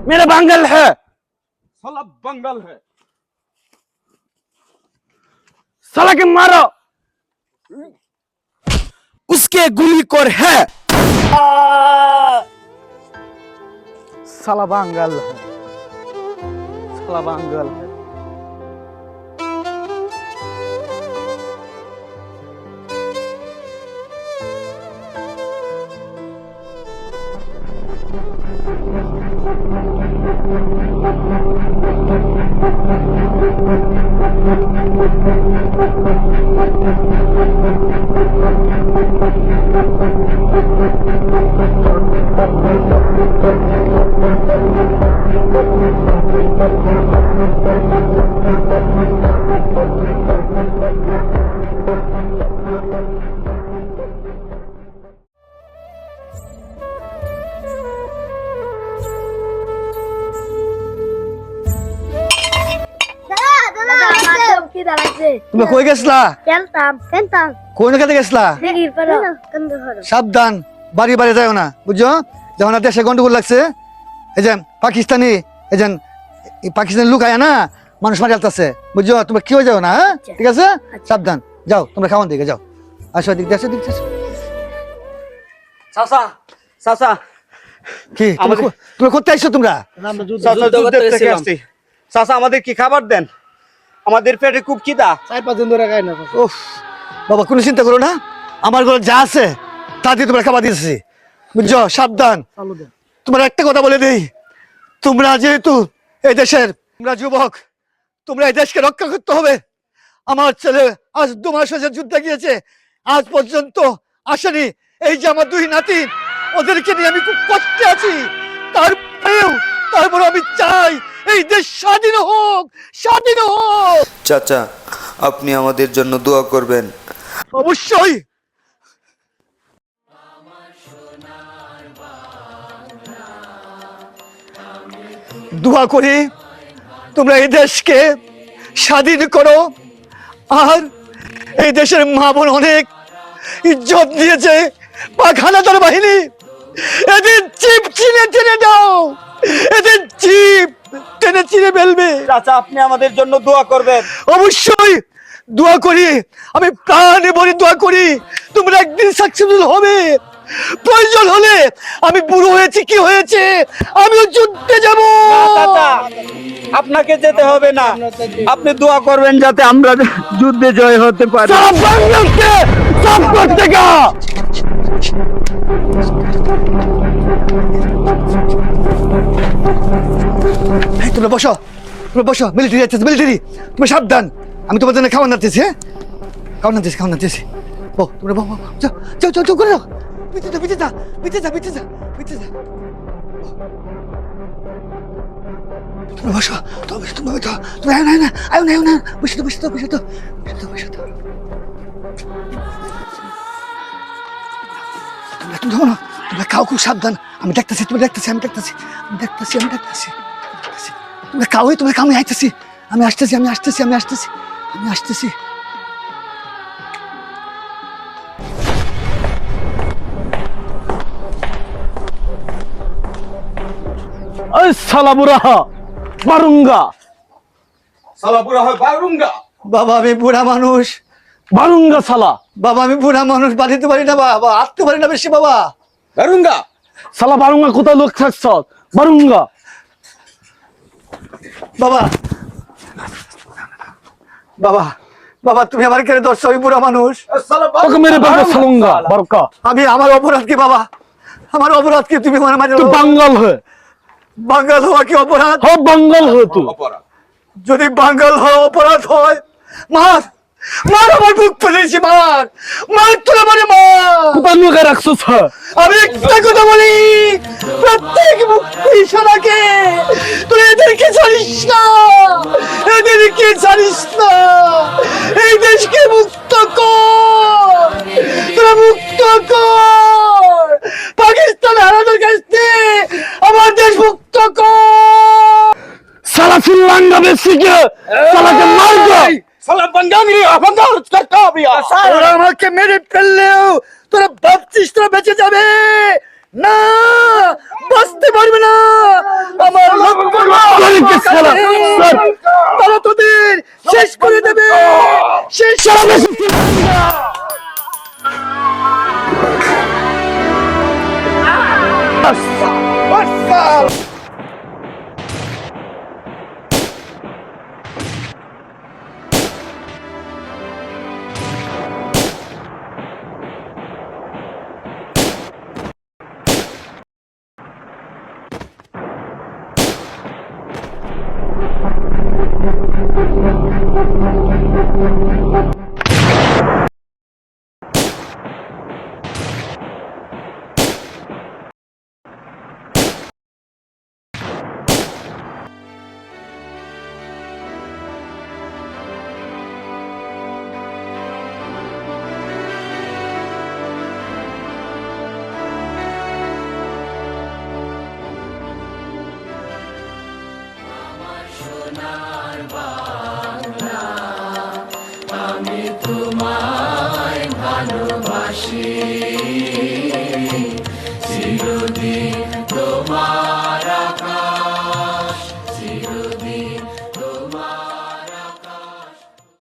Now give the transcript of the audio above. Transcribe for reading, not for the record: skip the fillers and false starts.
मेरा बंगाल है। साला बंगाल है। साला के मारो। उसके गुली कोर है। साला बंगाल है। साला बंगाल है। তুমি কই গেছলা? কেনতাম কোন কাছে গেছলা? দিদির পাড়া কেন্দ্র ঘর। সাবধান, বাড়ি বাড়ি যাও না, বুঝছো? যখন দেশে গন্ডগোল লাগছে, এই যে পাকিস্তানি, এই যে পাকিস্তানি লুকায় না মানুষ মারি আলতাছে, বুঝছো? তোমরা কেউ যাও না, হ্যাঁ? ঠিক আছে, সাবধান যাও, তোমরা খাওয়ান দিকে যাও। আসো দিক আসো দিক আসো। চাচা চাচা কি তুমি করতে আইছো? তোমরা চাচা যুদ্ধ থেকে আসছি। চাচা আমাদের কি খাবার দেন? আমাদের পেটে খুব খিদা। 4-5 দিন ধরে খাই না। উফ বাবা, কোনো চিন্তা করো না, আমার ঘরে যা আছে তা দিয়ে তোমরা খাবার দিয়েছি, বুঝছো? সাবধান। তোমরা একটা কথা বলে দেই, তোমরা যেহেতু এই দেশের, তোমরা যুবক, তোমরা এই দেশকে রক্ষা করতে হবে। আমার ছেলে আজ 2 মাস হয়েছে যুদ্ধে গিয়েছে, আজ পর্যন্ত আসেনি। এই যে আমার 2 নাতি, ওদেরকে নিয়ে আমি খুব কষ্টে আছি। তারপরে আমি চাই এই দেশ স্বাধীন হোক, স্বাধীন হোক। চাচা, আপনি আমাদের জন্য দোয়া করবেন। অবশ্যই। দোয়া করি তোমরা এই দেশকে স্বাধীন করো। আর এই দেশের মা বোন অনেক ইজ্জত দিয়েছে পাক হানাদার বাহিনী, এদের জিপ চিনে টেনে দাও, এদের জিপ টেনে চিনে ফেলবে। চাচা আপনি আমাদের জন্য দোয়া করবেন। অবশ্যই দোয়া করি, আমি প্রাণে বলি দোয়া করি তোমরা একদিন সাকসেসফুল হবে। প্রয়োজন হলে, আমি বুড়ো হয়েছি, কি হয়েছে, আমিও যুদ্ধে যাব। চাচা আপনাকে যেতে হবে না, আপনি দোয়া করবেন যাতে আমরা যুদ্ধে জয় হতে পারি। সব বাংলাকে সব করতে গা। এই তোমরা বসো, তোমরা বসো। মিলিটারি আছে, মিলিটারি। তুমি সাবধান, আমি তোমার জন্য খাওয়ান নাতেছি। হ্যাঁ, খাওয়ান নাতেছি। ও তোমরা বাবা, যাও যাও যাও করে যাও। বিতে যা, বিতে যা, বিতে যা, বিতে যা, বিতে যা। তুমি বসো, তুমি আয় না, বসে তো। তোমরা খাও, খুব সাবধান। আমি দেখতেছি, তোমরা দেখতেছি। তোমরা খাওয়াই, তোমরা খাও, আমি আইতেছি। আমি আসতেছি। সালা বুড়া বারুঙ্গা। সালা বুড়া হয় বারুঙ্গা। বাবা আমি বুড়া মানুষ, বারুঙ্গা সালা। বাবা আমি বুড়া মানুষ, বাঁধিতে পারি না বাবা, আসতে পারি না বেশি বাবা। বারুঙ্গা সালা বারুঙ্গা কোথায় লোক থাকছ? বারুঙ্গা বাবা, বাবা তুমি আমার কেন দর্শ? আমি বুড়া মানুষ, তোকে মেরে ফেলবো সালুঙ্গা বারুকা। আমি আমার অপরাধ কি বাবা? আমার অপরাধ কি? তুমি আমার মাঝে তুই বাঙ্গাল হয়ে, বাঙ্গাল হওয়া কি অপরাধ? হ বাঙ্গাল হয়ে তুই। যদি বাঙ্গাল হওয়া অপরাধ হয়, মার আমার বুক ফেলেছি, মার তোরা মানে কোথায় লুকায় রাখছিস? আমি একটা কথা বলি, প্রত্যেক মুক্তি সোনাকে তুই এদেরকে ছাড়িস না, এই দেশকে মুক্ত কর, তোরা মুক্ত কর, পাকিস্তান হারানোর কাছ থেকে আমার দেশ মুক্ত কর। সালা শ্রীলঙ্কা বেশিকে সালাকে মারবো। সালা বঙ্গালি বঙ্গাল করতে হবে। তোরা আমাকে মেরে ফেললেও তোরা ভাবছিস তোরা বেঁচে যাবে না, বাঁচতে পারবে না। আমার লক্ষ লক্ষ শালা, স্যার। তারা তোদের শেষ করে দেবে, শেষ করে দেবে। তোমায় ভালোবাসি চিরদিন।